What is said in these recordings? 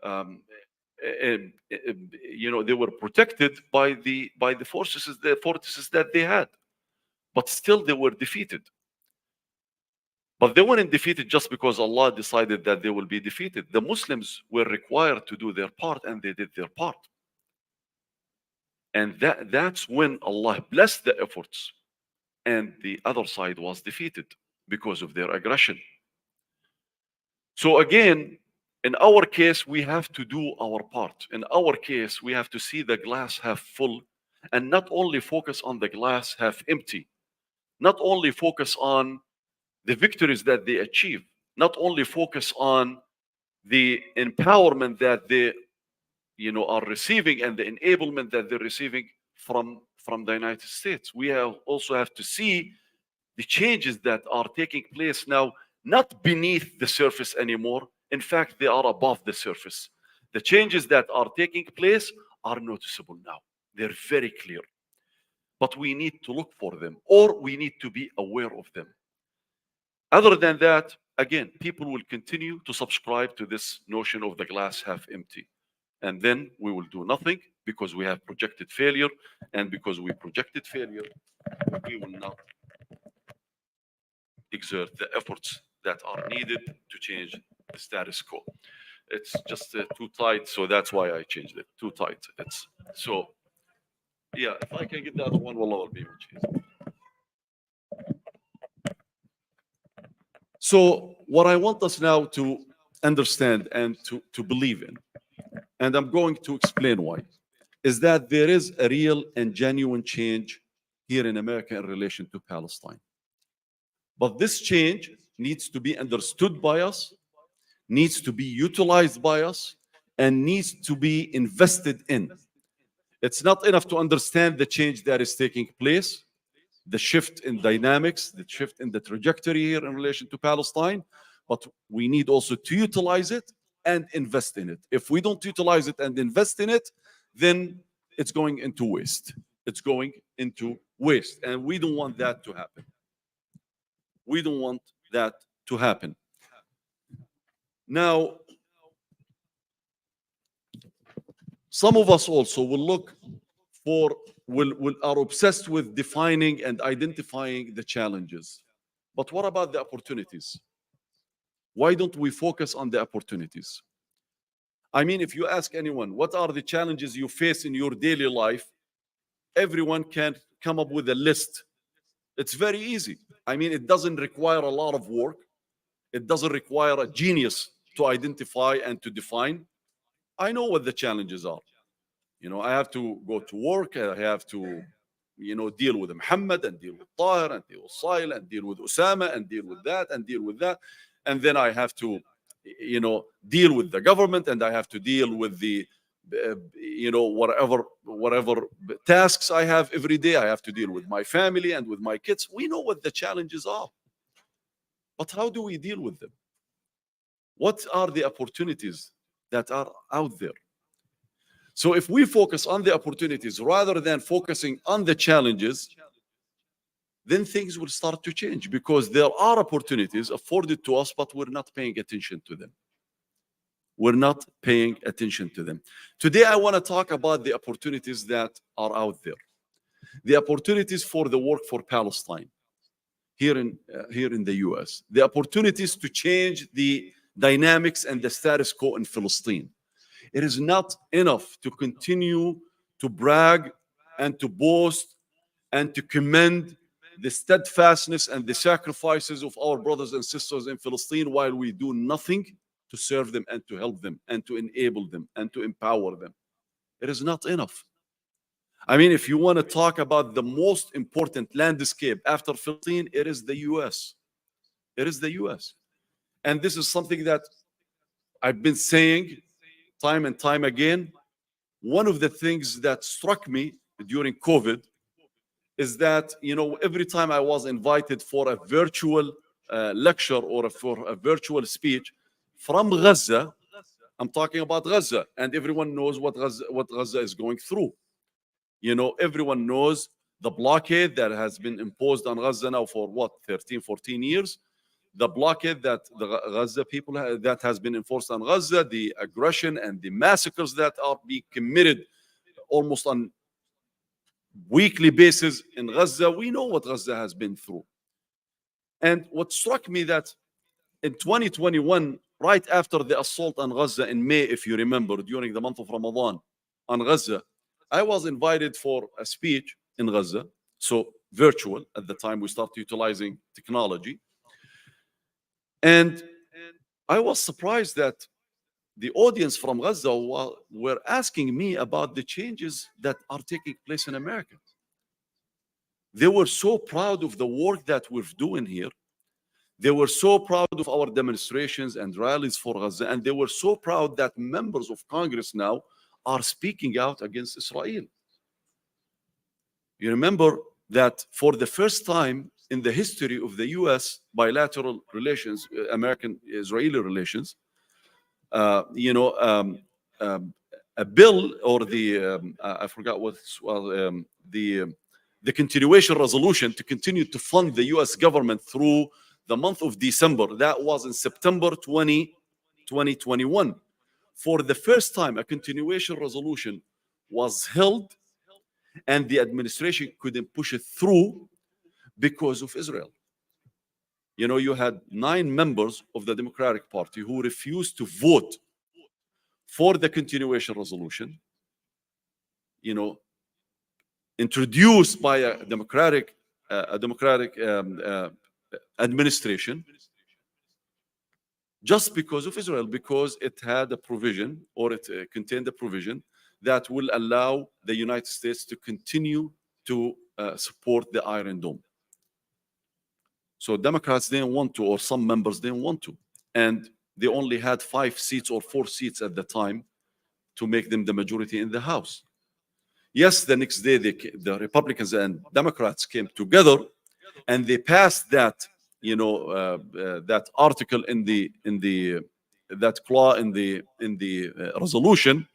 um, they were protected by the fortresses that they had, but still they were defeated. But they weren't defeated just because Allah decided that they will be defeated. The Muslims were required to do their part, and they did their part. And that's when Allah blessed the efforts, and the other side was defeated because of their aggression. So again, in our case, we have to do our part. In our case, we have to see the glass half full and not only focus on the glass half empty, not only focus on the victories that they achieve, not only focus on the empowerment that they are receiving and the enablement that they're receiving from the United States. We also have to see the changes that are taking place now, not beneath the surface anymore. In fact, they are above the surface. The changes that are taking place are noticeable now. They're very clear. But we need to look for them, or we need to be aware of them. Other than that, again, people will continue to subscribe to this notion of the glass half empty. And then we will do nothing because we have projected failure. And because we projected failure, we will not exert the efforts that are needed to change the status quo. It's just too tight, so that's why I changed it. Too tight. It's so. Yeah, if I can get the other one, well, I'll be much easier. So what I want us now to understand and to believe in, and I'm going to explain why, is that there is a real and genuine change here in America in relation to Palestine. But this change needs to be understood by us, needs to be utilized by us, and needs to be invested in. It's not enough to understand the change that is taking place, the shift in dynamics, the shift in the trajectory here in relation to Palestine, but we need also to utilize it and invest in it. If we don't utilize it and invest in it, then it's going into waste. It's going into waste. And we don't want that to happen. We don't want that to happen. Now, some of us also will look for, are obsessed with defining and identifying the challenges. But what about the opportunities? Why don't we focus on the opportunities? I mean, if you ask anyone, what are the challenges you face in your daily life? Everyone can come up with a list. It's very easy. I mean, it doesn't require a lot of work. It doesn't require a genius to identify and to define. I know what the challenges are. I have to go to work. I have to, deal with Muhammad and deal with Tahir and deal with Sail and deal with OSAMA and deal with that and deal with that. And then I have to, deal with the government, and I have to deal with the, whatever tasks I have every day. I have to deal with my family and with my kids. We know what the challenges are. But how do we deal with them? What are the opportunities that are out there? So if we focus on the opportunities rather than focusing on the challenges, then things will start to change, because there are opportunities afforded to us, but we're not paying attention to them. We're not paying attention to them. Today, I want to talk about the opportunities that are out there. The opportunities for the work for Palestine here in the US. The opportunities to change the dynamics and the status quo in Palestine. It is not enough to continue to brag and to boast and to commend the steadfastness and the sacrifices of our brothers and sisters in Palestine while we do nothing to serve them and to help them and to enable them and to empower them. It is not enough. I mean, if you want to talk about the most important landscape after Palestine, it is the US. It is the US. And this is something that I've been saying time and time again. One of the things that struck me during COVID is that, every time I was invited for a virtual lecture or for a virtual speech from Gaza, I'm talking about Gaza, and everyone knows what Gaza is going through. Everyone knows the blockade that has been imposed on Gaza now for 13, 14 years. the blockade that the Gaza people that has been enforced on Gaza, the aggression and the massacres that are being committed almost on weekly basis in Gaza. We know what Gaza has been through. And what struck me that in 2021, right after the assault on Gaza in May, if you remember, during the month of Ramadan on Gaza, I was invited for a speech in Gaza, so virtual at the time we started utilizing technology. And I was surprised that the audience from Gaza were asking me about the changes that are taking place in America. They were so proud of the work that we're doing here. They were so proud of our demonstrations and rallies for Gaza, and they were so proud that members of Congress now are speaking out against Israel. You remember that for the first time in the history of the U.S. bilateral relations, American-Israeli relations, a bill or I forgot the continuation resolution to continue to fund the U.S. government through the month of December. That was in September 2021. For the first time, a continuation resolution was held, and the administration couldn't push it through because of Israel. You know, you had 9 members of the Democratic Party who refused to vote for the continuation resolution, introduced by a Democratic administration, just because of Israel, because it had a provision, or it contained a provision that will allow the United States to continue to support the Iron Dome. So Democrats didn't want to, or some members didn't want to. And they only had 5 seats or 4 seats at the time to make them the majority in the House. Yes, the next day the Republicans and Democrats came together and they passed that, that article that clause in the resolution.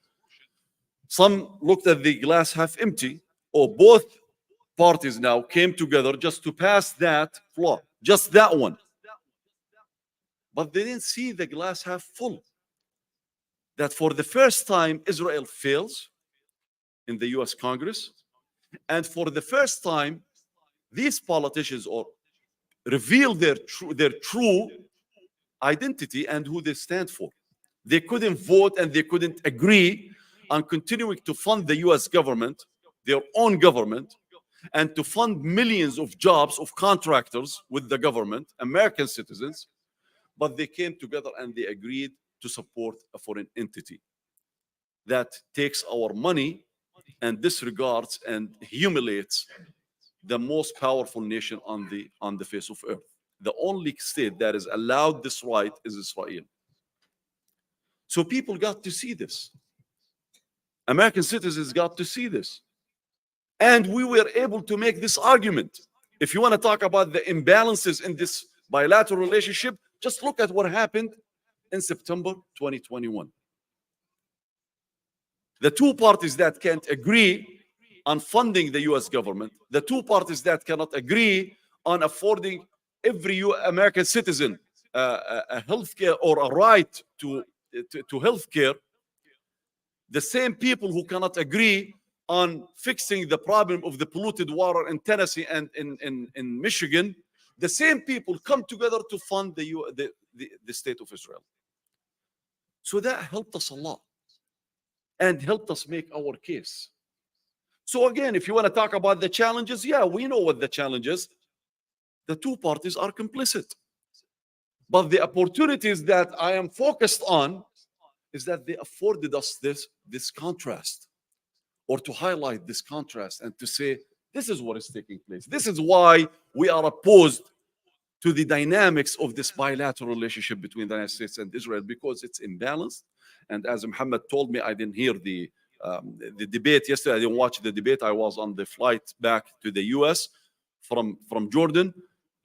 Some looked at the glass half empty, or both parties now came together just to pass that flaw, just that one. But they didn't see the glass half full. That for the first time, Israel fails in the US Congress. And for the first time, these politicians reveal their true identity and who they stand for. They couldn't vote and they couldn't agree on continuing to fund the US government, their own government, and to fund millions of jobs of contractors with the government, American citizens. But they came together and they agreed to support a foreign entity that takes our money and disregards and humiliates the most powerful nation on the face of earth. The only state that is allowed this right is Israel. So people got to see this. American citizens got to see this. And we were able to make this argument. If you want to talk about the imbalances in this bilateral relationship, just look at what happened in September 2021. The 2 parties that can't agree on funding the US government, the 2 parties that cannot agree on affording every American citizen a health care or a right to health care, the same people who cannot agree on fixing the problem of the polluted water in Tennessee and in Michigan, the same people come together to fund the state of Israel. So that helped us a lot and helped us make our case. So again, if you want to talk about the challenges, yeah, we know what the challenges. The 2 parties are complicit. But the opportunities that I am focused on is that they afforded us this contrast, or to highlight this contrast and to say, this is what is taking place. This is why we are opposed to the dynamics of this bilateral relationship between the United States and Israel, because it's imbalanced. And as Muhammad told me, I didn't hear the debate yesterday. I didn't watch the debate. I was on the flight back to the U.S. from Jordan.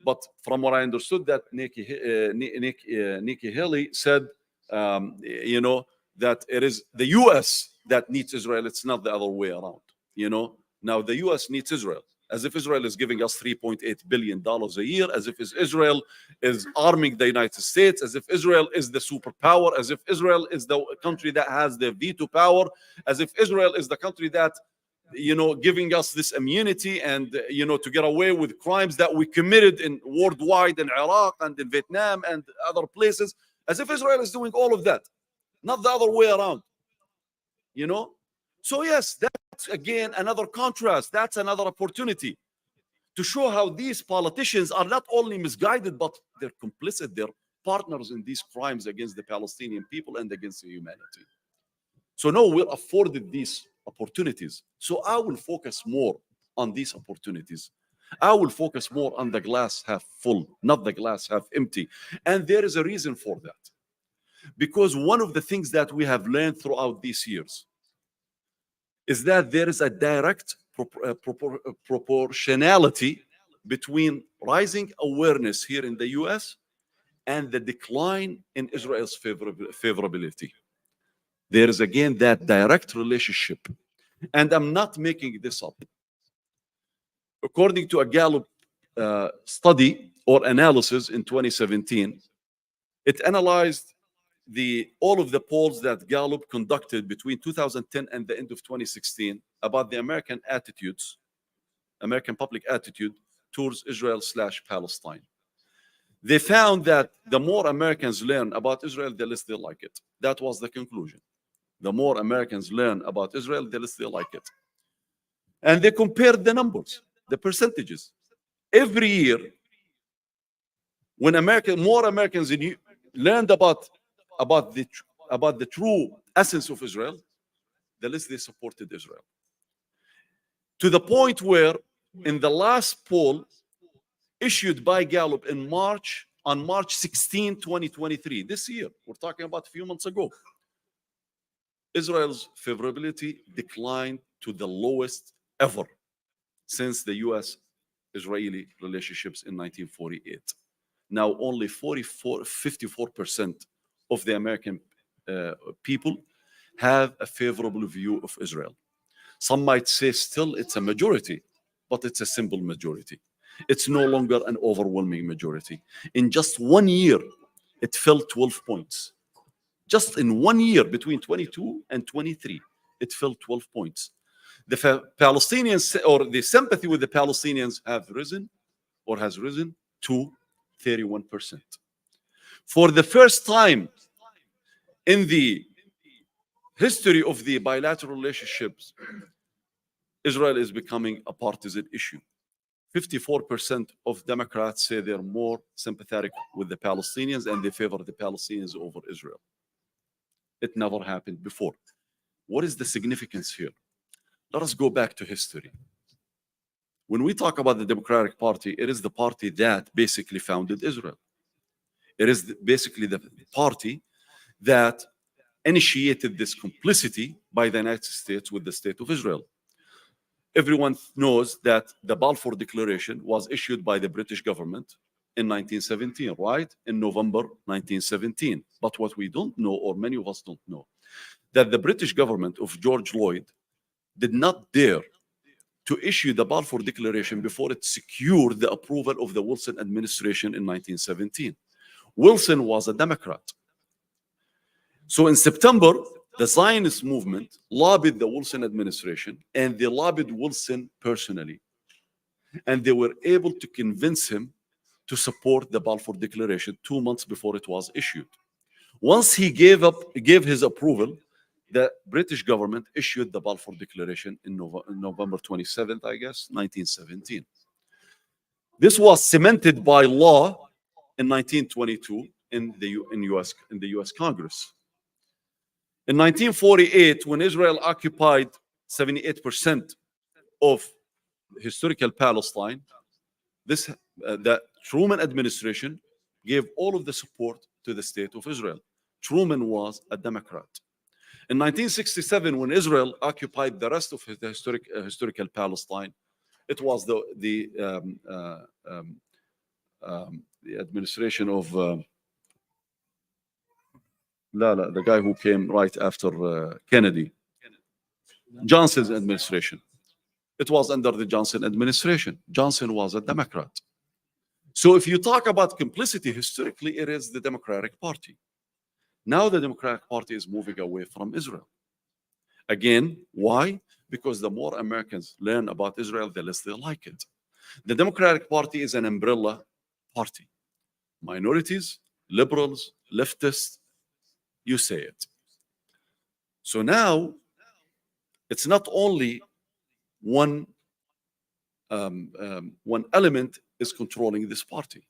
But from what I understood, that Nikki Haley said, that it is the U.S. that needs Israel. It's not the other way around. Now the U.S. needs Israel. as if Israel is giving us $3.8 billion a year, as if Israel is arming the United States, as if Israel is the superpower, as if Israel is the country that has the veto power, as if Israel is the country that, giving us this immunity and, to get away with crimes that we committed in worldwide in Iraq and in Vietnam and other places, as if Israel is doing all of that, not the other way around, So yes, that's again another contrast. That's another opportunity to show how these politicians are not only misguided, but they're complicit. They're partners in these crimes against the Palestinian people and against humanity. So no, we're afforded these opportunities. So I will focus more on these opportunities. I will focus more on the glass half full, not the glass half empty. And there is a reason for that. Because one of the things that we have learned throughout these years is that there is a direct proportionality between rising awareness here in the US and the decline in Israel's favorability. There is again that direct relationship. And I'm not making this up. According to a Gallup study or analysis in 2017, it analyzed all of the polls that Gallup conducted between 2010 and the end of 2016 about the American public attitude towards Israel/Palestine. They found that the more Americans learn about Israel, the less they like it. That was the conclusion. The more Americans learn about Israel, the less they like it. And they compared the numbers, the percentages. Every year, when more Americans learned about the true essence of Israel, the less they supported Israel. To the point where, in the last poll issued by Gallup on March 16, 2023, this year, we're talking about a few months ago, Israel's favorability declined to the lowest ever since the US-Israeli relationships in 1948. Now only 54% of the American people have a favorable view of Israel. Some might say still it's a majority, but it's a simple majority. It's no longer an overwhelming majority. In just 1 year, it fell 12 points. Just in 1 year, between 22 and 23, it fell 12 points. The Palestinians, or the sympathy with the Palestinians, has risen to 31%. For the first time in the history of the bilateral relationships, Israel is becoming a partisan issue. 54% of Democrats say they're more sympathetic with the Palestinians and they favor the Palestinians over Israel. It never happened before. What is the significance here? Let us go back to history. When we talk about the Democratic Party, it is the party that basically founded Israel. It is basically the party that initiated this complicity by the United States with the State of Israel. Everyone knows that the Balfour Declaration was issued by the British government in 1917, right? In November 1917. But what we don't know, or many of us don't know, that the British government of George Lloyd did not dare to issue the Balfour Declaration before it secured the approval of the Wilson administration in 1917. Wilson was a Democrat. So in September, the Zionist movement lobbied the Wilson administration, and they lobbied Wilson personally. And they were able to convince him to support the Balfour Declaration 2 months before it was issued. Once he gave his approval, the British government issued the Balfour Declaration in November 27th, I guess, 1917. This was cemented by law in 1922 in the US Congress. In 1948, when Israel occupied 78% of historical Palestine, the Truman administration gave all of the support to the State of Israel. Truman was a Democrat. In 1967, when Israel occupied the rest of the historical Palestine, it was the administration of the guy who came right after Kennedy, Johnson's administration. It was under the Johnson administration. Johnson was a Democrat. So if you talk about complicity, historically, it is the Democratic Party. Now the Democratic Party is moving away from Israel. Again, why? Because the more Americans learn about Israel, the less they like it. The Democratic Party is an umbrella party. Minorities, liberals, leftists, you say it. So now it's not only one element is controlling this party.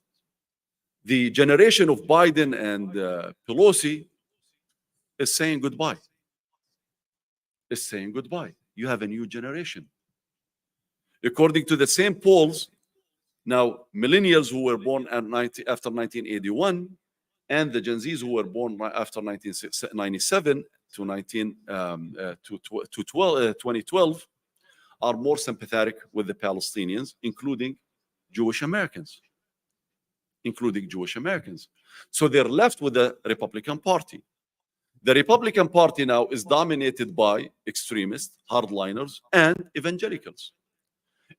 The generation of Biden and Pelosi is saying goodbye. Is saying goodbye. You have a new generation. According to the same polls, now millennials who were born after 1981 and the Gen Zs who were born after 1997 to 2012 are more sympathetic with the Palestinians, including Jewish Americans. So they're left with the Republican Party. The Republican Party now is dominated by extremists, hardliners, and evangelicals.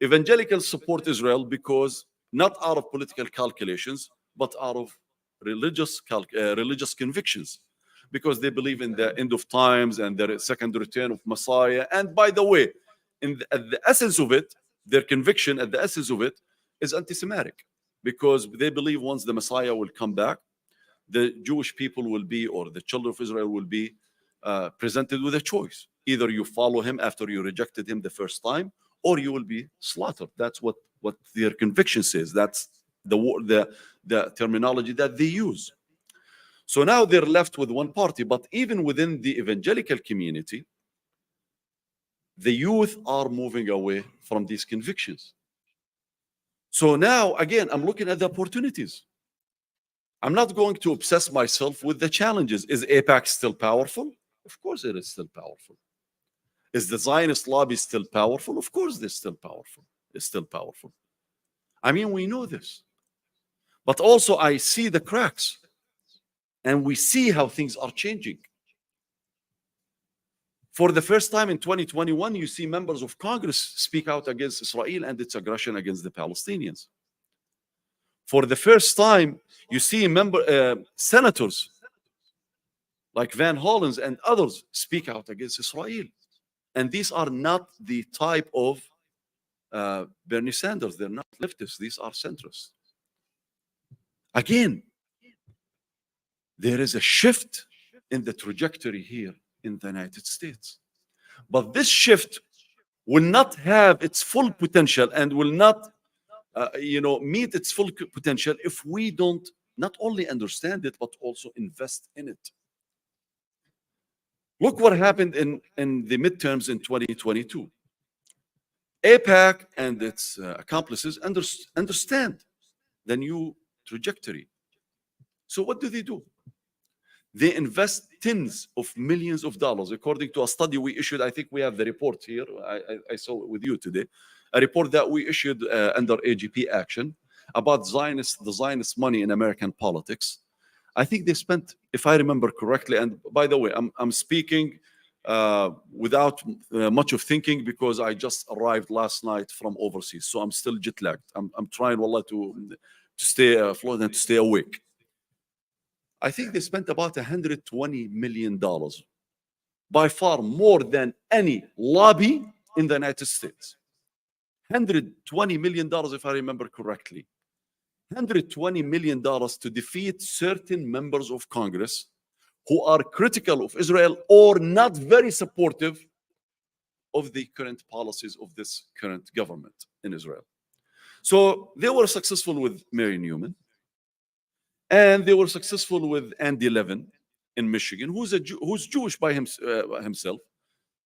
Evangelicals support Israel because not out of political calculations, but out of religious convictions, because they believe in the end of times and the second return of Messiah. And by the way, at the essence of it, their conviction at the essence of it is anti-Semitic, because they believe once the Messiah will come back, the Jewish people will be, or the children of Israel will be presented with a choice. Either you follow him after you rejected him the first time, or you will be slaughtered. That's what their conviction says. That's the terminology that they use. So now they're left with one party. But even within the evangelical community, the youth are moving away from these convictions. So now, again, I'm looking at the opportunities. I'm not going to obsess myself with the challenges. Is AIPAC still powerful? Of course it is still powerful. Is the Zionist lobby still powerful? Of course they're still powerful. It's still powerful. I mean, we know this. But also I see the cracks. And we see how things are changing. For the first time in 2021, you see members of Congress speak out against Israel and its aggression against the Palestinians. For the first time, you see senators like Van Hollens and others speak out against Israel. And these are not the type of Bernie Sanders. They're not leftists. These are centrists. Again, there is a shift in the trajectory here in the United States. But this shift will not have its full potential and will not meet its full potential if we don't not only understand it, but also invest in it. Look what happened in the midterms in 2022. AIPAC and its accomplices understand the new trajectory. So what do? They invest tens of millions of dollars. According to a study we issued, I think we have the report here. I saw it with you today. A report that we issued under AGP Action about the Zionist money in American politics. I think they spent, if I remember correctly, and by the way, I'm speaking without much of thinking because I just arrived last night from overseas, so I'm still jet lagged. I'm trying, wallah, to stay afloat and to stay awake. I think they spent about $120 million, by far more than any lobby in the United States. $120 million, if I remember correctly. $120 million to defeat certain members of Congress who are critical of Israel or not very supportive of the current policies of this current government in Israel. So they were successful with Mary Newman, and they were successful with Andy Levin in Michigan, who's Jewish by himself,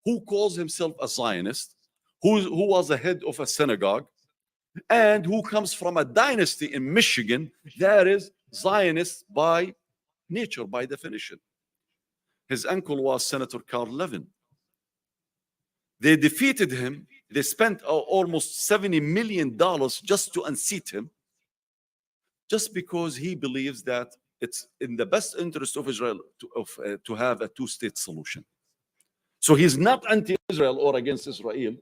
who calls himself a Zionist, who was the head of a synagogue, and who comes from a dynasty in Michigan that is Zionist by nature, by definition. His uncle was Senator Carl Levin. They defeated him. They spent almost $70 million just to unseat him, just because he believes that it's in the best interest of Israel to have a two-state solution. So he's not anti-Israel or against Israel,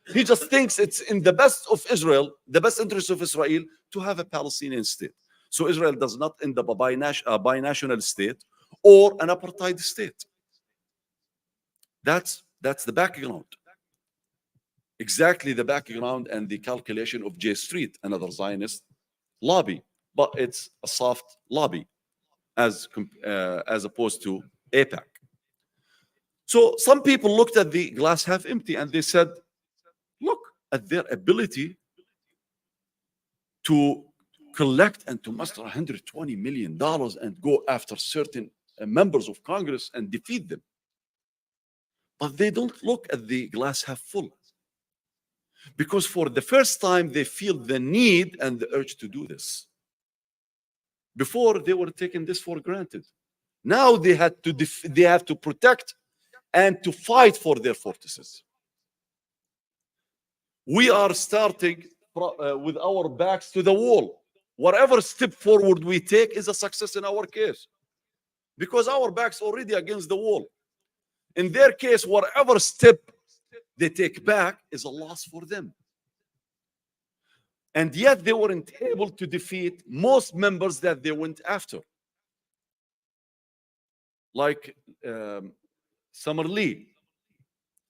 He just thinks it's in the best of Israel, the best interest of Israel, to have a Palestinian state. So Israel does not end up a binational state or an apartheid state. That's the background. Exactly the background and the calculation of J Street, another Zionist lobby, but it's a soft lobby as opposed to AIPAC. So some people looked at the glass half empty and they said, look at their ability to collect and to muster $120 million and go after certain members of Congress and defeat them. But they don't look at the glass half full. Because for the first time, they feel the need and the urge to do this. Before, they were taking this for granted. Now they have to protect and to fight for their fortresses. We are starting with our backs to the wall. Whatever step forward we take is a success in our case, because our back's already against the wall. In their case, whatever step they take back is a loss for them. And yet they weren't able to defeat most members that they went after. Like Summer Lee,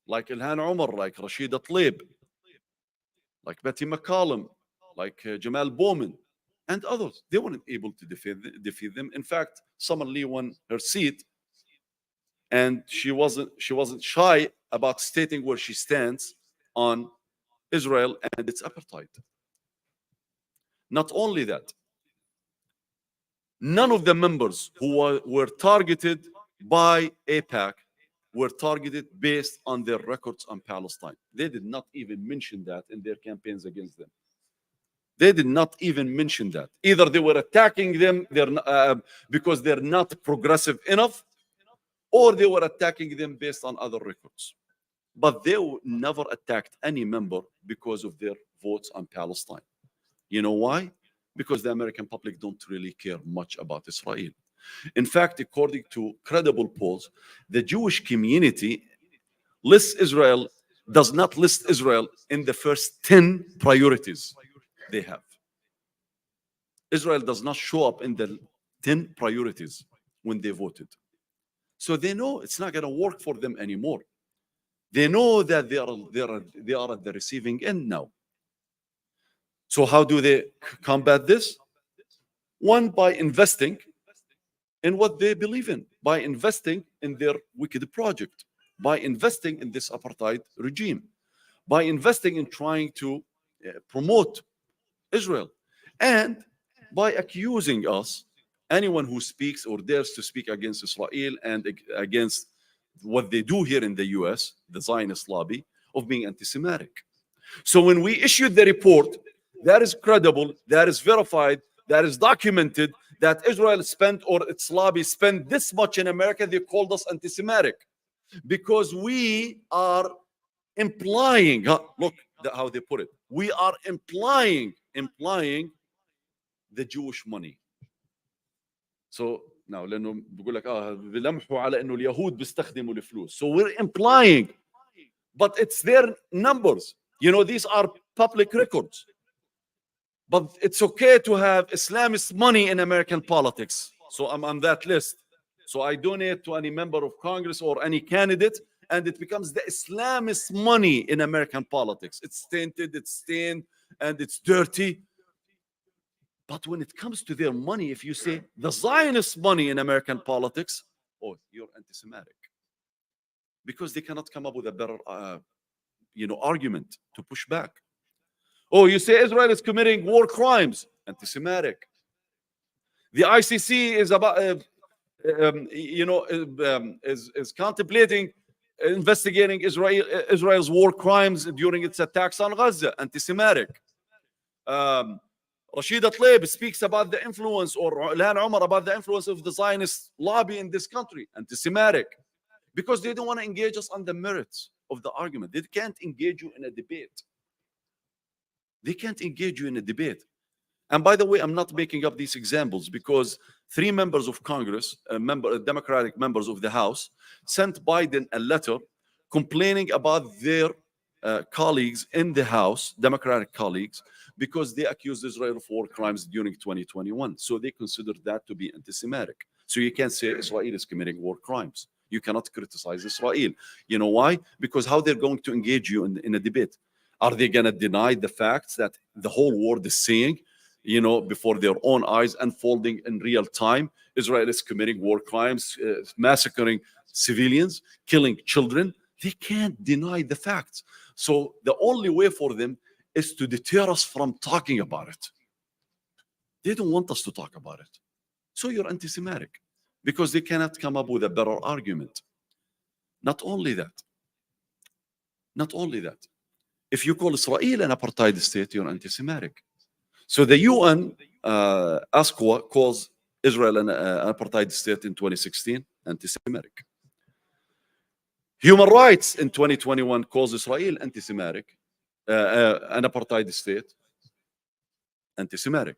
like Ilhan Omar, like Rashida Tlaib, like Betty McCollum, like Jamal Bowman, and others. They weren't able to defeat them. In fact, Summer Lee won her seat, and she wasn't shy about stating where she stands on Israel and its apartheid. Not only that, none of the members who were targeted by AIPAC were targeted based on their records on Palestine. They did not even mention that in their campaigns against them. They did not even mention that. Either they were attacking them because they're not progressive enough, or they were attacking them based on other records. But they never attacked any member because of their votes on Palestine. You know why? Because the American public don't really care much about Israel. In fact, according to credible polls, the Jewish community does not list Israel in the first 10 priorities they have. Israel does not show up in the 10 priorities when they voted. So they know it's not going to work for them anymore. They know that they are at the receiving end now. So how do they combat this? One, by investing in what they believe in, by investing in their wicked project, by investing in this apartheid regime, by investing in trying to promote Israel, and by accusing us, anyone who speaks or dares to speak against Israel and against what they do here in the US, the Zionist lobby, of being anti-Semitic. So when we issued the report, that is credible, that is verified, that is documented, that Israel spent, or its lobby spent this much in America, they called us anti-Semitic. Because we are implying, look how they put it, we are implying the Jewish money. So now لانه بقول لك بلمحوا على انه اليهود بيستخدموا الفلوس. So we're implying, but it's their numbers. You know, these are public records. But it's okay to have Islamist money in American politics. So I'm on that list. So I donate to any member of Congress or any candidate, and it becomes the Islamist money in American politics. It's tainted, it's stained, and it's dirty. But when it comes to their money, if you say the Zionist money in American politics, oh, you're anti-Semitic. Because they cannot come up with a better argument to push back. Oh, you say Israel is committing war crimes, anti-Semitic. The ICC is about, is contemplating investigating Israel's war crimes during its attacks on Gaza, anti-Semitic. Rashida Tlaib speaks about the influence, or Ilhan Omar about the influence of the Zionist lobby in this country, anti-Semitic. Because they don't want to engage us on the merits of the argument. They can't engage you in a debate. They can't engage you in a debate. And by the way, I'm not making up these examples, because 3 members of Congress, Democratic members of the House, sent Biden a letter complaining about their colleagues in the House, Democratic colleagues, because they accused Israel of war crimes during 2021. So they considered that to be anti-Semitic. So you can't say Israel is committing war crimes. You cannot criticize Israel. You know why? Because how they're going to engage you in a debate? Are they going to deny the facts that the whole world is seeing, before their own eyes, unfolding in real time? Israel is committing war crimes, massacring civilians, killing children. They can't deny the facts. So the only way for them is to deter us from talking about it. They don't want us to talk about it. So you're anti-Semitic because they cannot come up with a better argument. Not only that, if you call Israel an apartheid state, you're anti-Semitic. So the UN, ASCOA, calls Israel an apartheid state in 2016, anti-Semitic. Human Rights in 2021 calls Israel anti-Semitic, an apartheid state, anti-Semitic.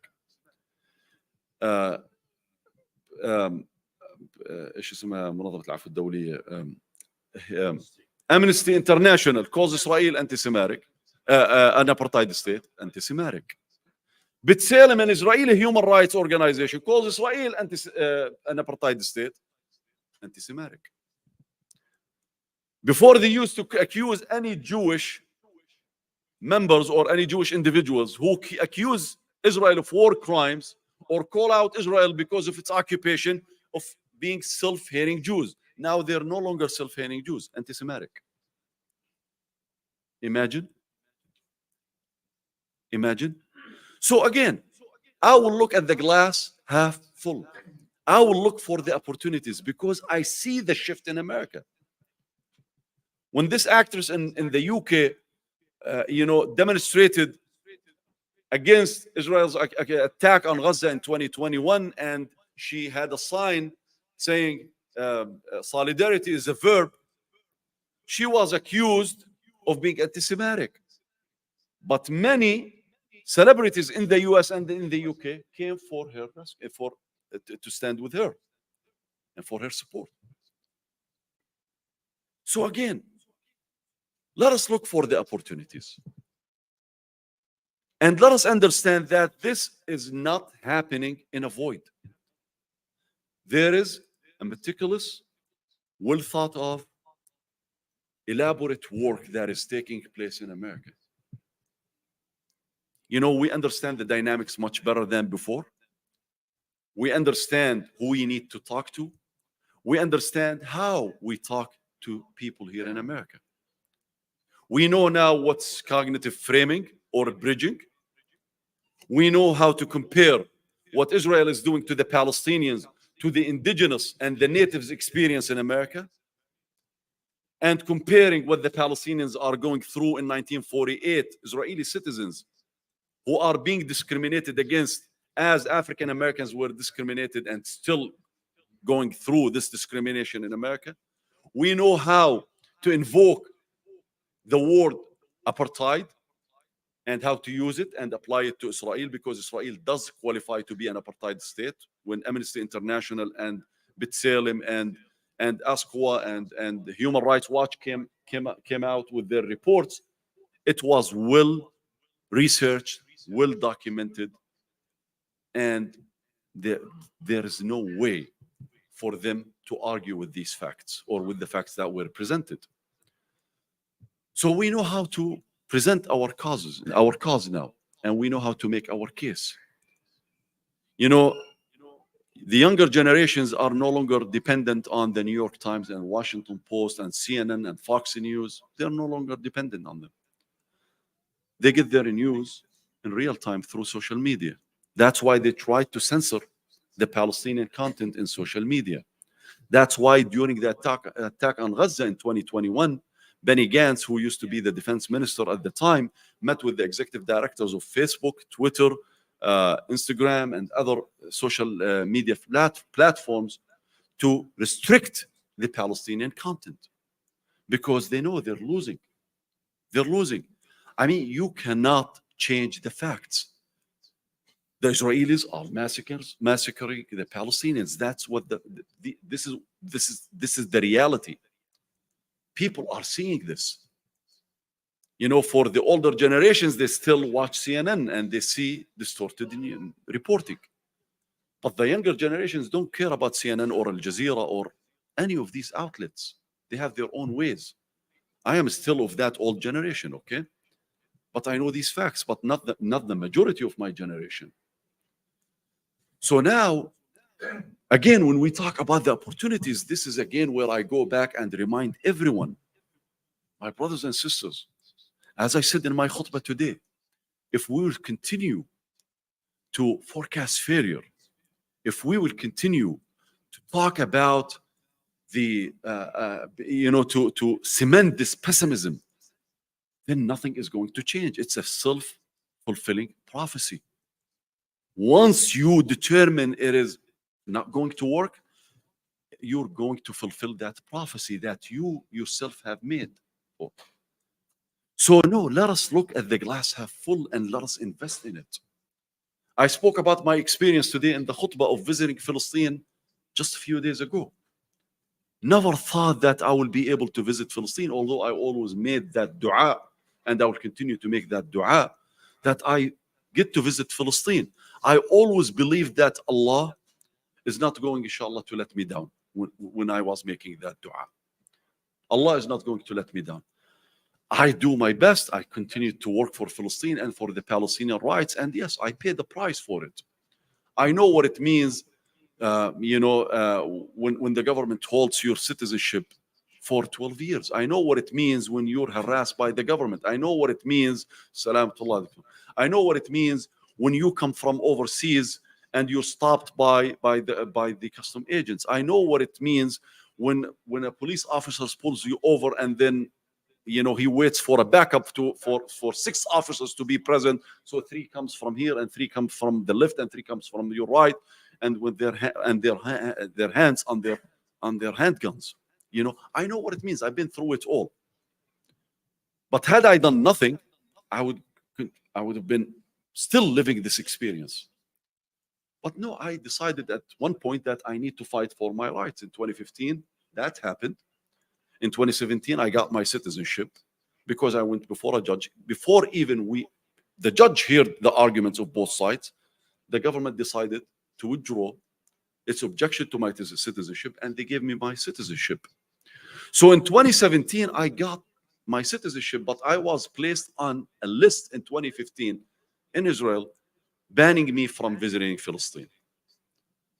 ايش اسمها منظمة العفو الدولية Amnesty International calls Israel anti-Semitic, an apartheid state, anti-Semitic. B'Tselem, an Israeli human rights organization, calls Israel an apartheid state, anti-Semitic. Before, they used to accuse any Jewish members or any Jewish individuals who accuse Israel of war crimes or call out Israel because of its occupation of being self-hating Jews. Now they're no longer self-hating Jews, anti-Semitic. Imagine. So again, I will look at the glass half full. I will look for the opportunities because I see the shift in America. When this actress in the UK, demonstrated against Israel's attack on Gaza in 2021, and she had a sign saying solidarity is a verb, she was accused of being anti-Semitic. But many celebrities in the US and in the UK came for her, to stand with her and for her support. So again, let us look for the opportunities. And let us understand that this is not happening in a void. There is a meticulous, well thought of, elaborate work that is taking place in America. We understand the dynamics much better than before. We understand who we need to talk to. We understand how we talk to people here in America. We know now what's cognitive framing or bridging. We know how to compare what Israel is doing to the Palestinians, to the indigenous and the natives' experience in America, and comparing what the Palestinians are going through in 1948, Israeli citizens who are being discriminated against as African Americans were discriminated and still going through this discrimination in America. We know how to invoke the word apartheid and how to use it and apply it to Israel, because Israel does qualify to be an apartheid state. When Amnesty International and B'Tselem and ASCOA and Human Rights Watch came out with their reports, it was well researched, well documented, and there is no way for them to argue with these facts or with the facts that were presented. So we know how to present our cause now, and we know how to make our case. The younger generations are no longer dependent on the New York Times and Washington Post and CNN and Fox News. They're no longer dependent on them. They get their news in real time through social media. That's why they tried to censor the Palestinian content in social media. That's why during the attack on Gaza in 2021, Benny Gantz, who used to be the defense minister at the time, met with the executive directors of Facebook, Twitter, Instagram, and other social media platforms to restrict the Palestinian content because they know they're losing. They're losing. I mean, you cannot change the facts. The Israelis are massacring the Palestinians. That's what this is the reality. People are seeing this. You know, for the older generations, they still watch CNN and they see distorted reporting. But the younger generations don't care about CNN or Al Jazeera or any of these outlets. They have their own ways. I am still of that old generation, okay? But I know these facts, but not the majority of my generation. So now, again, when we talk about the opportunities, this is again where I go back and remind everyone, my brothers and sisters, as I said in my khutbah today, if we will continue to forecast failure, if we will continue to talk about the, to cement this pessimism, then nothing is going to change. It's a self-fulfilling prophecy. Once you determine it is not going to work, you're going to fulfill that prophecy that you yourself have made. So no, let us look at the glass half full and let us invest in it. I spoke about my experience today in the khutbah of visiting Palestine just a few days ago. Never thought that I will be able to visit Palestine, although I always made that dua, and I will continue to make that dua, that I get to visit Palestine. I always believed that Allah is not going, inshallah, to let me down when I was making that dua. Allah is not going to let me down. I do my best. I continue to work for Palestine and for the Palestinian rights. And yes, I paid the price for it. I know what it means, when the government holds your citizenship for 12 years. I know what it means when you're harassed by the government. I know what it means. I know what it means when you come from overseas and you're stopped by the custom agents. I know what it means when a police officer pulls you over and then he waits for a backup for 6 officers to be present. So 3 comes from here and 3 comes from the left and 3 comes from your right, and with their hands on their handguns. I know what it means. I've been through it all. But had I done nothing, I would have been still living this experience. But no, I decided at one point that I need to fight for my rights. In 2015, that happened. In 2017, I got my citizenship because I went before a judge. Before even the judge heard the arguments of both sides, the government decided to withdraw its objection to my citizenship, and they gave me my citizenship. So in 2017, I got my citizenship, but I was placed on a list in 2015 in Israel, banning me from visiting Palestine.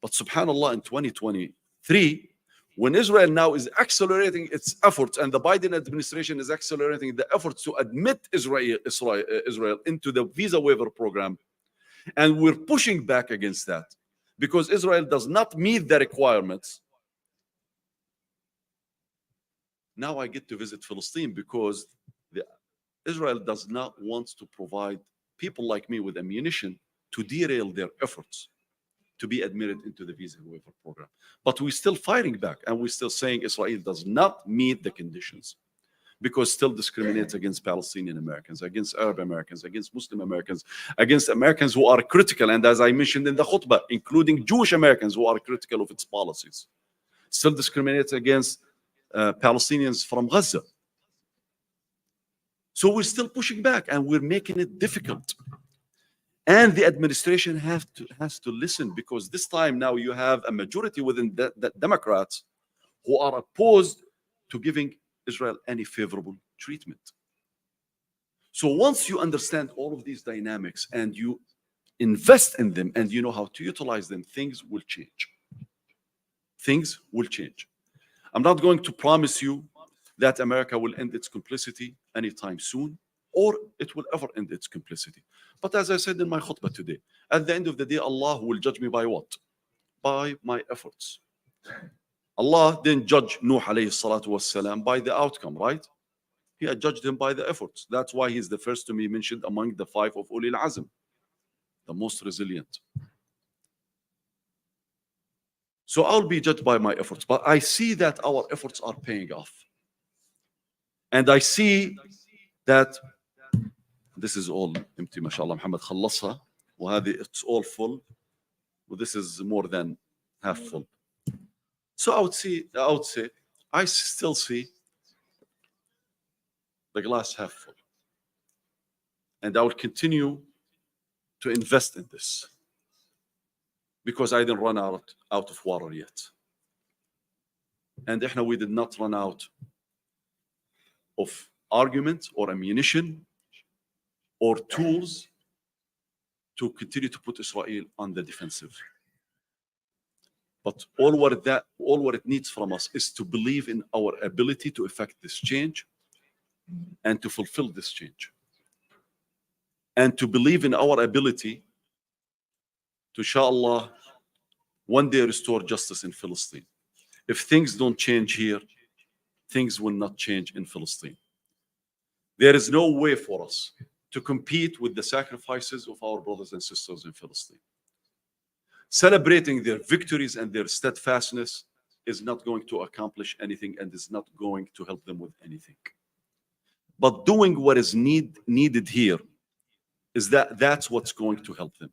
But subhanAllah, in 2023, when Israel now is accelerating its efforts, and the Biden administration is accelerating the efforts to admit Israel into the visa waiver program, and we're pushing back against that because Israel does not meet the requirements. Now I get to visit Palestine because Israel does not want to provide people like me with ammunition to derail their efforts to be admitted into the visa waiver program. But we're still fighting back, and we're still saying Israel does not meet the conditions because still discriminates against Palestinian Americans, against Arab Americans, against Muslim Americans, against Americans who are critical, and as I mentioned in the khutbah, including Jewish Americans who are critical of its policies. Still discriminates against Palestinians from Gaza. So we're still pushing back, and we're making it difficult. And the administration has to listen, because this time now you have a majority within the Democrats who are opposed to giving Israel any favorable treatment. So once you understand all of these dynamics and you invest in them and you know how to utilize them, things will change. Things will change. I'm not going to promise you that America will end its complicity anytime soon, or it will ever end its complicity. But as I said in my khutbah today, at the end of the day, Allah will judge me by what? By my efforts. Allah didn't judge Nuh alayhi salatu wassalam by the outcome, right? He had judged him by the efforts. That's why he's the first to be mentioned among the 5 of Ulil Azm, the most resilient. So I'll be judged by my efforts, but I see that our efforts are paying off. And I see that this is all empty, mashallah, Muhammad khallasha, وهذه it's all full, well, this is more than half full. So I would say, I still see the glass half full. And I will continue to invest in this because I didn't run out of water yet. And we did not run out of argument or ammunition or tools to continue to put Israel on the defensive. But all what it needs from us is to believe in our ability to effect this change and to fulfill this change. And to believe in our ability to, inshallah, one day restore justice in Palestine. If things don't change here, things will not change in Palestine. There is no way for us to compete with the sacrifices of our brothers and sisters in Palestine. Celebrating their victories and their steadfastness is not going to accomplish anything and is not going to help them with anything. But doing what is needed here is that's what's going to help them.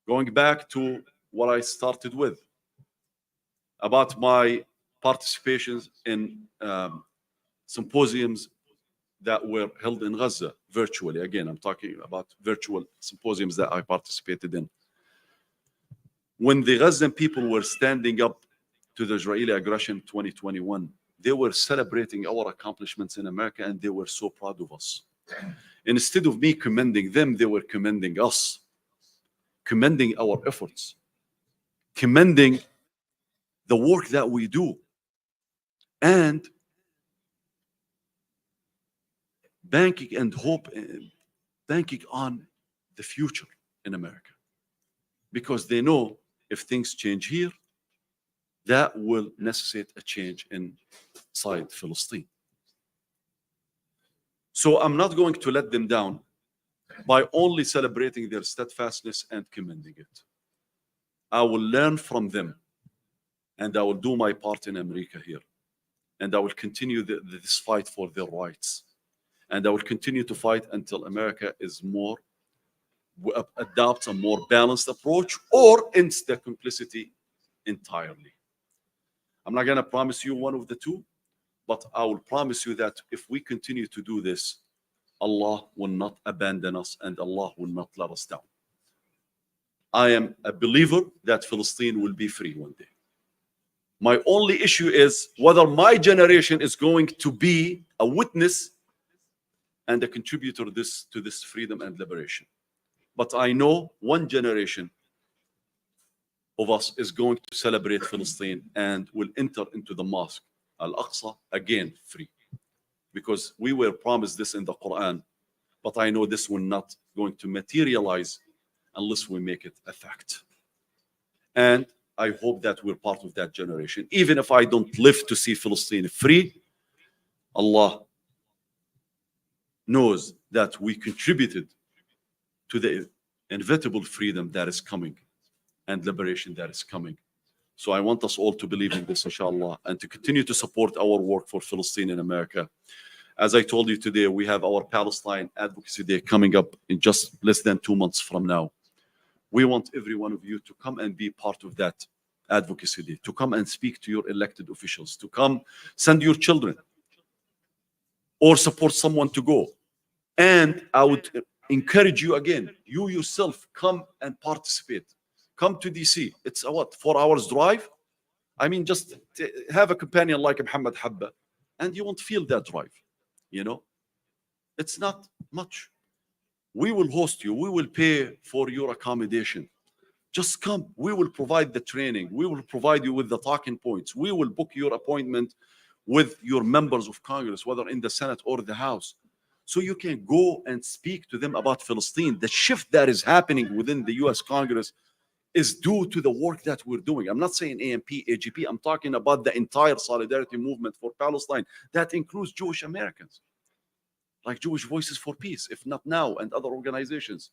Going back to what I started with about my participations in symposiums that were held in Gaza virtually. Again, I'm talking about virtual symposiums that I participated in. When the Gazan people were standing up to the Israeli aggression 2021, they were celebrating our accomplishments in America and they were so proud of us. Instead of me commending them, they were commending us, commending our efforts, commending the work that we do, and banking and hope, banking on the future in America. Because they know if things change here, that will necessitate a change inside Palestine. So I'm not going to let them down by only celebrating their steadfastness and commending it. I will learn from them and I will do my part in America here. And I will continue this fight for their rights. And I will continue to fight until America is adopts a more balanced approach or ends the complicity entirely. I'm not going to promise you one of the two, but I will promise you that if we continue to do this, Allah will not abandon us and Allah will not let us down. I am a believer that Palestine will be free one day. My only issue is whether my generation is going to be a witness and a contributor to this freedom and liberation. But I know one generation of us is going to celebrate Palestine and will enter into the mosque, Al-Aqsa, again free. Because we were promised this in the Quran, but I know this will not going to materialize unless we make it a fact. And I hope that we're part of that generation. Even if I don't live to see Palestine free, Allah knows that we contributed to the inevitable freedom that is coming and liberation that is coming. So I want us all to believe in this, inshallah, and to continue to support our work for Palestine in America. As I told you today, we have our Palestine Advocacy Day coming up in just less than 2 months from now. We want every one of you to come and be part of that advocacy day, to come and speak to your elected officials, to come send your children or support someone to go. And I would encourage you again, you yourself come and participate. Come to DC. It's a 4 hours drive? I mean, just have a companion like Muhammad Habba and you won't feel that drive. You know, it's not much. We will host you. We will pay for your accommodation. Just come. We will provide the training. We will provide you with the talking points. We will book your appointment with your members of Congress, whether in the Senate or the House, so you can go and speak to them about Palestine. The shift that is happening within the U.S. Congress is due to the work that we're doing. I'm not saying AMP, AGP. I'm talking about the entire solidarity movement for Palestine. That includes Jewish Americans, like Jewish Voices for Peace, if not now, and other organizations.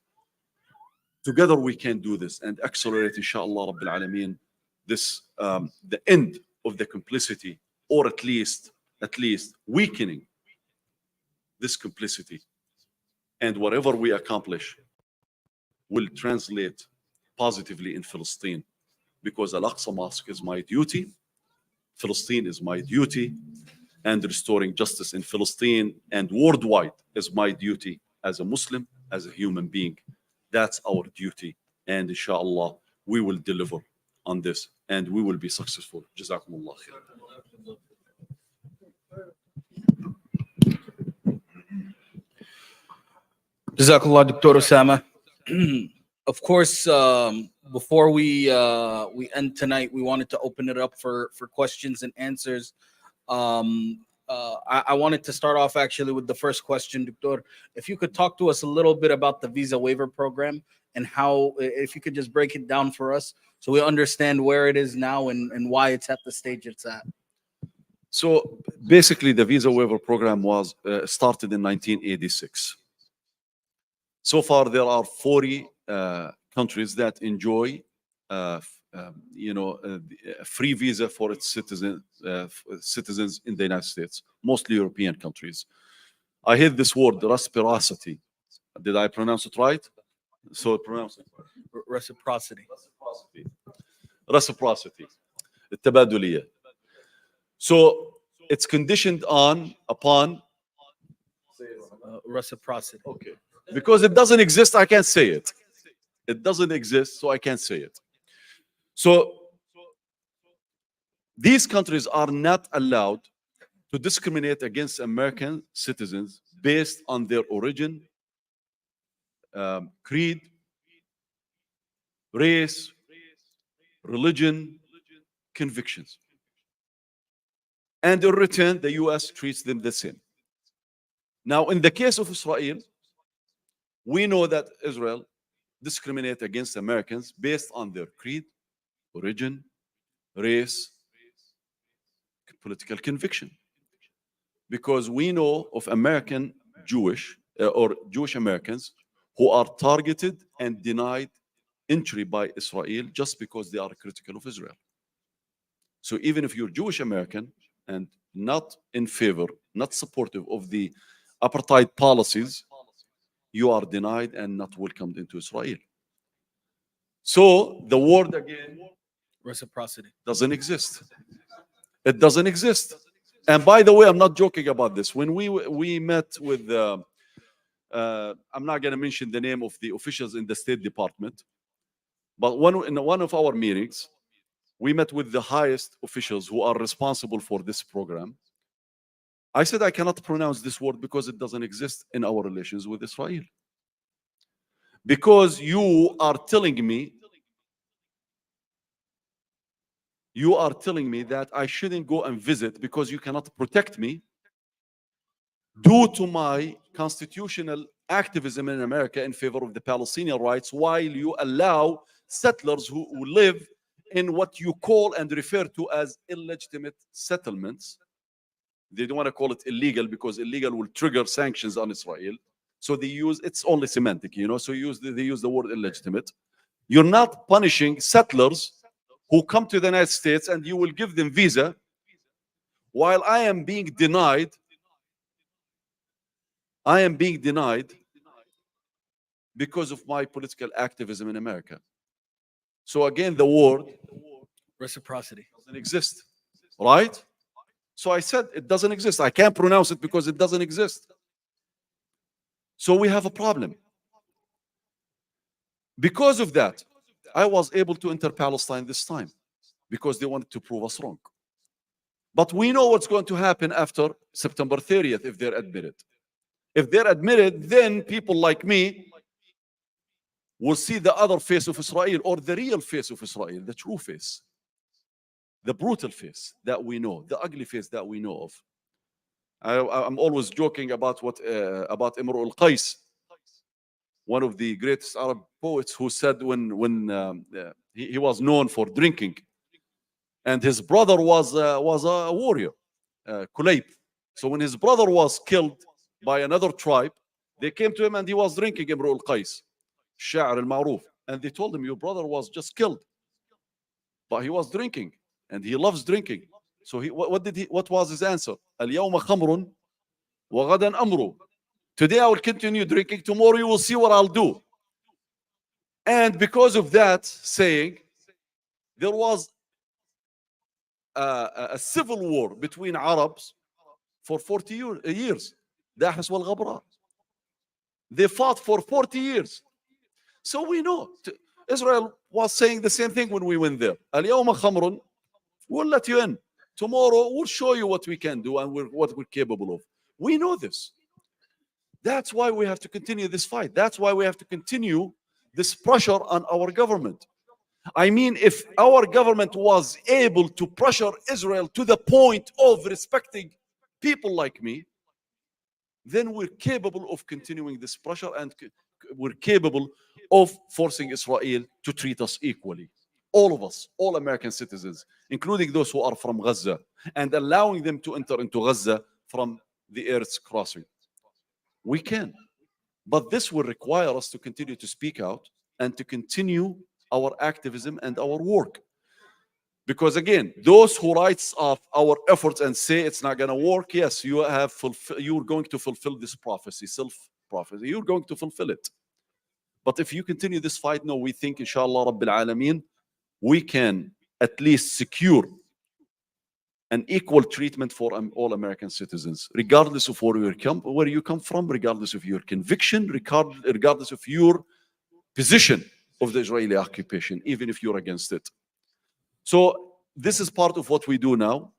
Together we can do this and accelerate, inshallah, Rabbil Alameen, this, the end of the complicity, or at least weakening this complicity. And whatever we accomplish will translate positively in Palestine, because Al-Aqsa Mosque is my duty, Palestine is my duty, and restoring justice in Palestine and worldwide is my duty as a Muslim as a human being. That's our duty. And inshallah, we will deliver on this and we will be successful. Jazakumullah khair. Jazakallah, Dr. Osama. Of course, before we end tonight, we wanted to open it up for questions and answers. I wanted to start off actually with the first question, Dr. If you could talk to us a little bit about the visa waiver program and how, if you could just break it down for us so we understand where it is now and why it's at the stage it's at. So basically, the visa waiver program was started in 1986. So far, there are 40 countries that enjoy, a free visa for its citizens in the United States, mostly European countries. I heard this word, reciprocity. Did I pronounce it right? So pronounce it. Reciprocity. Reciprocity. التبادلية. So it's conditioned upon reciprocity. Okay. Because it doesn't exist, I can't say it. It doesn't exist, so I can't say it. So these countries are not allowed to discriminate against American citizens based on their origin, creed, race, religion, convictions. And in return, the US treats them the same. Now, in the case of Israel, we know that Israel discriminates against Americans based on their creed, origin, race, political conviction. Because we know of American Jewish or Jewish Americans who are targeted and denied entry by Israel just because they are critical of Israel. So even if you're Jewish American and not in favor, not supportive of the apartheid policies, you are denied and not welcomed into Israel. So the word again, reciprocity, doesn't exist. It doesn't exist. And by the way, I'm not joking about this. When we met with, I'm not going to mention the name of the officials in the State Department, but in one of our meetings, we met with the highest officials who are responsible for this program. I said, I cannot pronounce this word because it doesn't exist in our relations with Israel. Because you are telling me that I shouldn't go and visit because you cannot protect me due to my constitutional activism in America in favor of the Palestinian rights, while you allow settlers who live in what you call and refer to as illegitimate settlements. They don't want to call it illegal because illegal will trigger sanctions on Israel. So they use, it's only semantic, so they use the word illegitimate. You're not punishing settlers who come to the United States and you will give them visa while I am being denied because of my political activism in America. So again, the word reciprocity doesn't exist, right? So I said it doesn't exist. I can't pronounce it because it doesn't exist. So we have a problem. Because of that, I was able to enter Palestine this time because they wanted to prove us wrong. But we know what's going to happen after September 30th if they're admitted. If they're admitted, then people like me will see the other face of Israel, or the real face of Israel, the true face, the brutal face that we know, the ugly face that we know of. I'm always joking about about Imru al-Qais, one of the greatest Arab poets, who said when he was known for drinking, and his brother was a warrior, Kulayb. So when his brother was killed by another tribe, they came to him and he was drinking Imru al-Qais, Sha'ar al-Ma'ruf, and they told him, your brother was just killed, but he was drinking and he loves drinking. So what was his answer? Al-yawma khamrun wa ghadan amru. Today I will continue drinking, tomorrow you will see what I'll do. And because of that saying, there was a civil war between Arabs for 40 years. Dahis wal Ghabra. They fought for 40 years. So we know. Israel was saying the same thing when we went there. اليوم خمر, we'll let you in. Tomorrow we'll show you what we can do and what we're capable of. We know this. That's why we have to continue this fight. That's why we have to continue this pressure on our government. I mean, if our government was able to pressure Israel to the point of respecting people like me, then we're capable of continuing this pressure, and we're capable of forcing Israel to treat us equally. All of us, all American citizens, including those who are from Gaza, and allowing them to enter into Gaza from the Earth's crossing. We can. But this will require us to continue to speak out and to continue our activism and our work. Because again, those who writes off our efforts and say it's not going to work, yes, you're going to fulfill this prophecy, self-prophecy. You're going to fulfill it. But if you continue this fight, no, we think, inshallah, Rabbil Alameen, we can at least secure an equal treatment for all American citizens, regardless of where you come from, regardless of your conviction, regardless of your position of the Israeli occupation, even if you're against it. So this is part of what we do now.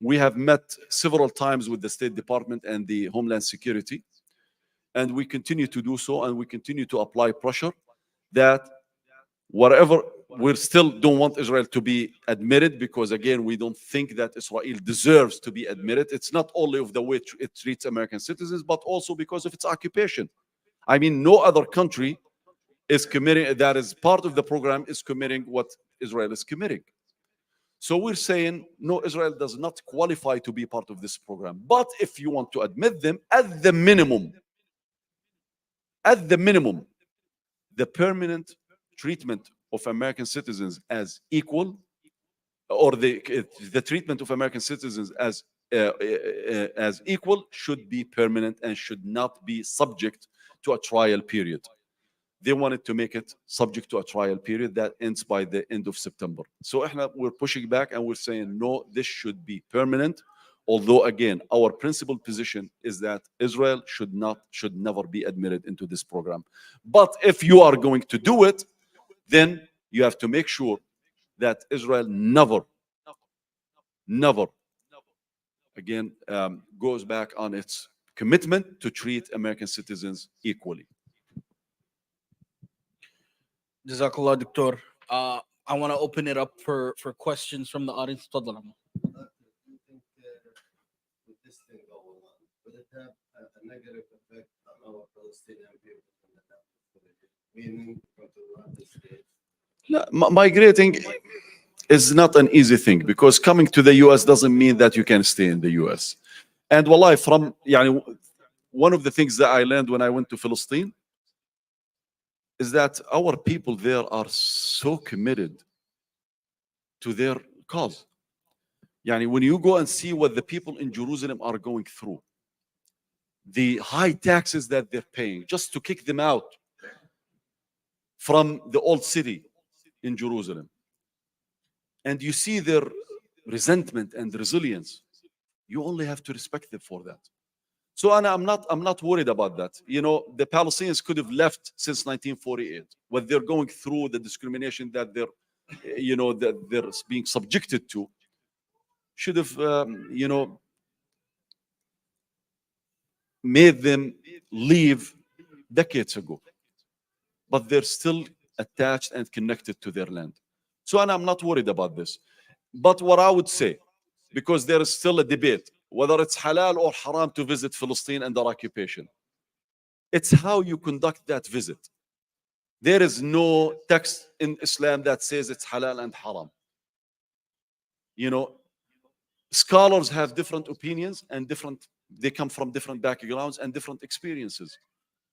We have met several times with the State Department and the Homeland Security, and we continue to do so, and we continue to apply pressure that whatever, we still don't want Israel to be admitted, because again, we don't think that Israel deserves to be admitted. It's not only of the way it treats American citizens, but also because of its occupation. I mean, no other country is committing, that is part of the program, is committing what Israel is committing. So we're saying, no, Israel does not qualify to be part of this program. But if you want to admit them, at the minimum, the permanent treatment of American citizens as equal, or the treatment of American citizens as equal, should be permanent and should not be subject to a trial period. They wanted to make it subject to a trial period that ends by the end of September. So we're pushing back and we're saying, no, this should be permanent. Although, again, our principal position is that Israel should never be admitted into this program. But if you are going to do it, then you have to make sure that Israel never, again, goes back on its commitment to treat American citizens equally. Jazakallah, Doctor. I want to open it up for questions from the audience. تفضل عمو. You think with this thing going on, will it have a negative effect on our Palestinian people in the north, meaning from the United States? Migrating is not an easy thing, because coming to the US doesn't mean that you can stay in the US. And wallahi, one of the things that I learned when I went to Palestine is that our people there are so committed to their cause. When you go and see what the people in Jerusalem are going through, the high taxes that they're paying just to kick them out from the old city in Jerusalem, and you see their resentment and resilience, you only have to respect them for that. So I'm not worried about that. The Palestinians could have left since 1948. What they're going through, the discrimination that they're being subjected to, should have made them leave decades ago. But they're still attached and connected to their land. So I'm not worried about this. But what I would say, because there is still a debate whether it's halal or haram to visit Palestine under occupation, it's how you conduct that visit. There is no text in Islam that says it's halal and haram. Scholars have different opinions and they come from different backgrounds and different experiences.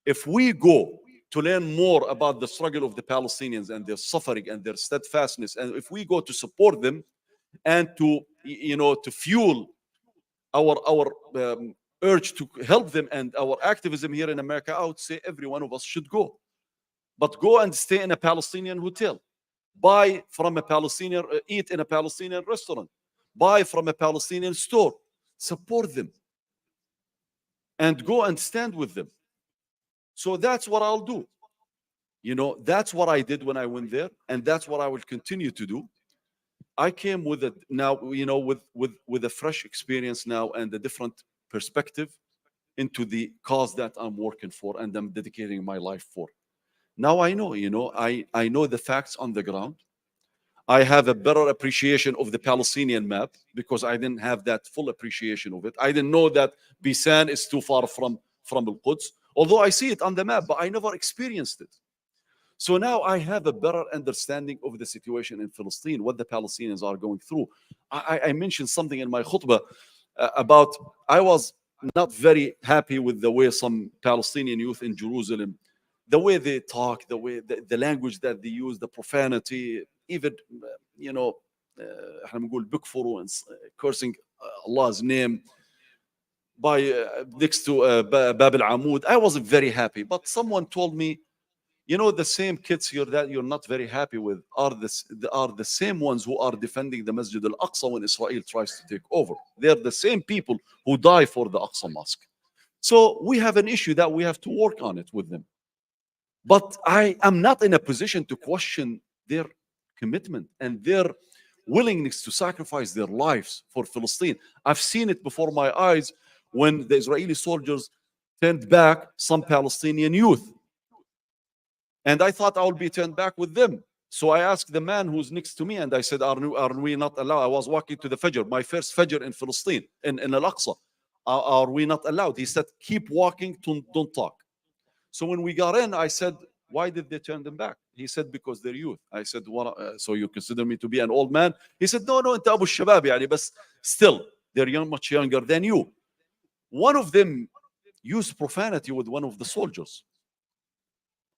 If we go to learn more about the struggle of the Palestinians and their suffering and their steadfastness, and if we go to support them and to fuel our urge to help them and our activism here in America, I would say every one of us should go. But go and stay in a Palestinian hotel, buy from a Palestinian, eat in a Palestinian restaurant, buy from a Palestinian store, support them, and go and stand with them. So that's what I'll do. You know, that's what I did when I went there, and that's what I will continue to do. I came with a now, you know, with a fresh experience now and a different perspective into the cause that I'm working for and I'm dedicating my life for. Now I know, you know, I know the facts on the ground. I have a better appreciation of the Palestinian map because I didn't have that full appreciation of it. I didn't know that Bisan is too far from Al-Quds, although I see it on the map, but I never experienced it. So now I have a better understanding of the situation in Palestine, what the Palestinians are going through. I mentioned something in my khutbah about I was not very happy with the way some Palestinian youth in Jerusalem, the way they talk, the language that they use, the profanity, even you know, احنا بنقول بكفروا and cursing Allah's name by next to Bab al-Amud. I wasn't very happy, but someone told me, you know, the same kids that you're not very happy with are the same ones who are defending the Masjid al-Aqsa when Israel tries to take over. They're the same people who die for the Aqsa Mosque. So we have an issue that we have to work on it with them. But I am not in a position to question their commitment and their willingness to sacrifice their lives for Palestine. I've seen it before my eyes when the Israeli soldiers turned back some Palestinian youth. And I thought I would be turned back with them. So I asked the man who's next to me and I said, are we not allowed? I was walking to the Fajr, my first Fajr in Palestine, in Al-Aqsa. Are we not allowed? He said, keep walking, don't talk. So when we got in, I said, why did they turn them back? He said, because they're youth. I said, what, so you consider me to be an old man? He said, no, أنت أبو الشباب يعني, but still, they're much younger than you. One of them used profanity with one of the soldiers.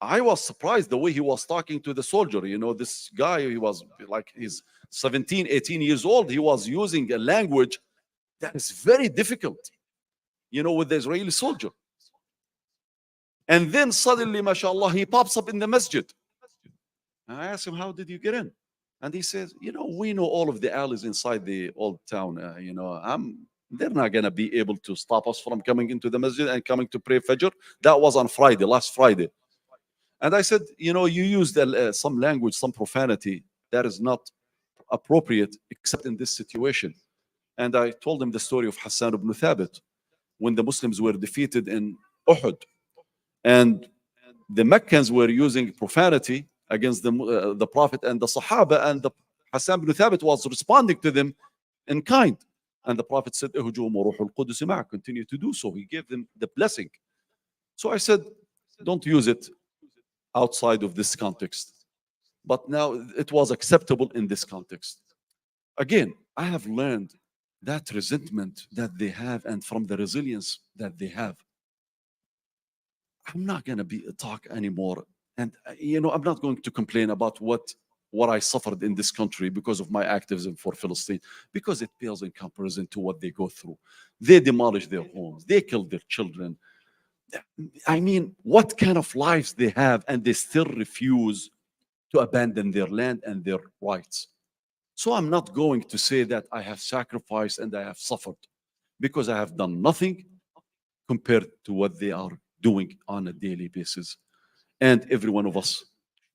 I was surprised the way he was talking to the soldier. You know, this guy, he was like, he's 17, 18 years old. He was using a language that is very difficult, you know, with the Israeli soldier. And then suddenly, mashallah, he pops up in the masjid. And I asked him, how did you get in? And he says, you know, we know all of the alleys inside the old town. You know, they're not going to be able to stop us from coming into the masjid and coming to pray Fajr. That was on Friday, last Friday. And I said, you know, you used some language, some profanity that is not appropriate except in this situation. And I told him the story of Hassan ibn Thabit when the Muslims were defeated in Uhud. And the Meccans were using profanity against the Prophet and the Sahaba, and Hassan ibn Thabit was responding to them in kind. And the Prophet said, continue to do so. He gave them the blessing. So I said, don't use it outside of this context. But now it was acceptable in this context. Again, I have learned that resentment that they have and from the resilience that they have. I'm not going to talk anymore. And, you know, I'm not going to complain about what I suffered in this country because of my activism for Palestine, because it pales in comparison to what they go through. They demolish their homes. They kill their children. I mean, what kind of lives they have, and they still refuse to abandon their land and their rights. So I'm not going to say that I have sacrificed and I have suffered, because I have done nothing compared to what they are doing on a daily basis. And every one of us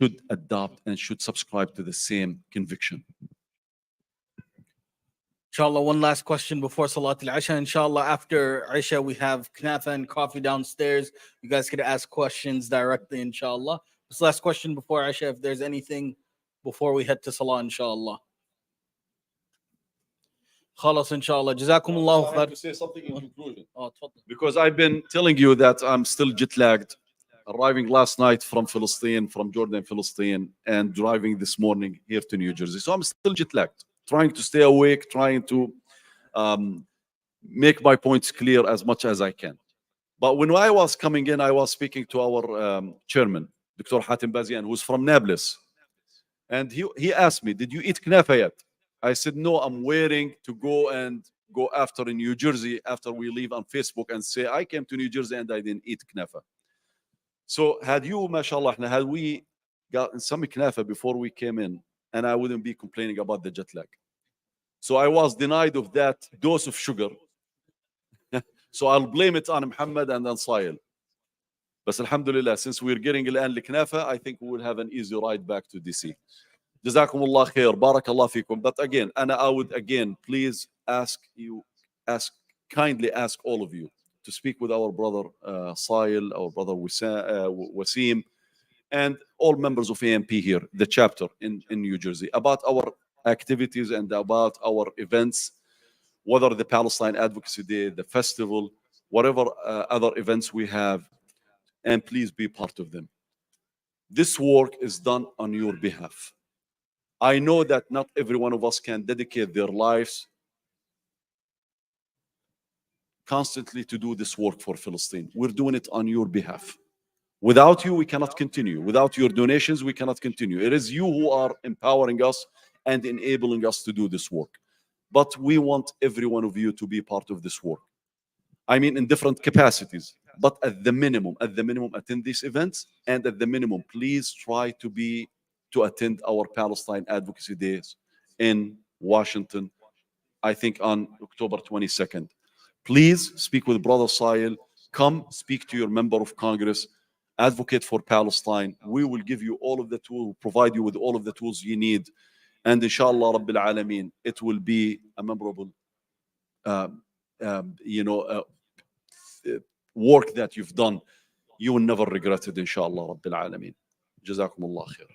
should adopt and should subscribe to the same conviction. Inshallah, one last question before Salat al-Isha. Inshallah, after Isha, we have knafa and coffee downstairs. You guys could ask questions directly, inshallah. This last question before Isha, if there's anything before we head to Salah, inshallah. Khalas, inshallah. Jazakumullah I have khair. to say something in conclusion. Oh, tfaddal. Because I've been telling you that I'm still jet lagged, arriving last night from Palestine, from Jordan, Palestine, and driving this morning here to New Jersey. So I'm still jet lagged, trying to stay awake, trying to make my points clear as much as I can. But when I was coming in, I was speaking to our chairman, Dr. Hatim Bazian, who's from Nablus. And he asked me, did you eat knafa yet? I said, no, I'm waiting to go after in New Jersey after we leave on Facebook and say, I came to New Jersey and I didn't eat knafa. So had you, mashallah, had we gotten some knafa before we came in, and I wouldn't be complaining about the jet lag. So I was denied of that dose of sugar. So I'll blame it on Muhammad and on Sahil. بس الحمد لله since we're getting الآن لكنافة, I think we will have an easy ride back to DC. جزاكم الله خير, بارك الله فيكم. But again, I would again please kindly ask all of you to speak with our brother Sail, our brother Wasim, and all members of AMP here, the chapter in New Jersey, about our activities and about our events, whether the Palestine Advocacy Day, the festival, whatever other events we have, and please be part of them. This work is done on your behalf. I know that not every one of us can dedicate their lives constantly to do this work for Palestine. We're doing it on your behalf. Without you, we cannot continue. Without your donations, we cannot continue. It is you who are empowering us and enabling us to do this work. But we want every one of you to be part of this work. I mean, in different capacities. But at the minimum, attend these events, and at the minimum, please try to attend our Palestine Advocacy Days in Washington, I think on October 22nd. Please speak with Brother Sail. Come speak to your member of Congress. Advocate for Palestine. We will give you all of the tools, provide you with all of the tools you need. And inshallah, Rabbil Alameen, it will be a memorable, work that you've done. You will never regret it, inshallah, Rabbil Alameen. Jazakumullah khair.